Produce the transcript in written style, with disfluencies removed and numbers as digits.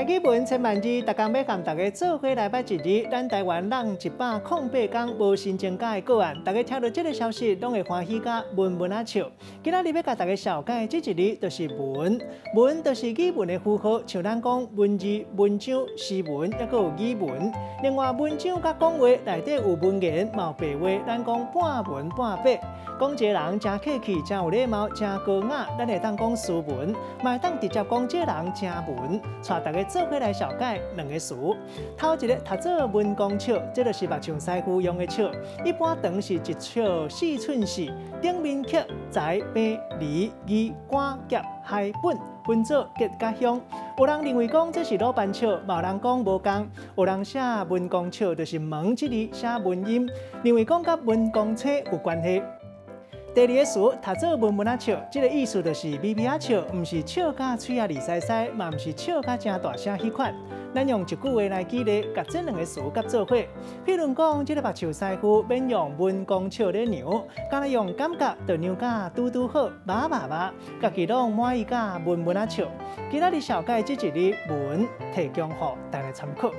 语文千万字，大家要和大家做伙来捌一日。咱台湾人108天无新增加的个案，大家听到这个消息，拢会欢喜甲文文啊笑。今仔日要甲大家小解这一日，就是文。文就是语文的符号，像咱讲文字、文章、诗文，还佫有语文。另外，文章甲讲话内底有文言，嘛有白话，咱讲半文半白。讲一个人真客气、真有礼貌、真高雅，咱会当讲斯文，嘛会当直接讲这个人真文。带大家做伙来小解两个词。头一个读做文公尺，这就是目像师傅用的尺，一般长是1尺4寸4，顶面刻在白离义官夹海本。分做吉甲凶，有人认为讲这是鲁班尺，嘛有人讲无共。有人写文公尺，就是门这字写文音，认为讲甲文公车有关系。第二个词读做文文啊笑，这个意思就是微微啊笑，唔是笑甲嘴啊利塞塞，嘛唔是笑甲真大声迄款。咱用一句话来举例，甲这两个词甲做伙。譬如讲，这个目睭师傅免用文公笑咧量，干来用感觉就量甲拄拄好，麻，家己拢满意甲文文啊笑。今仔日小解这一日文，提供予大家参考。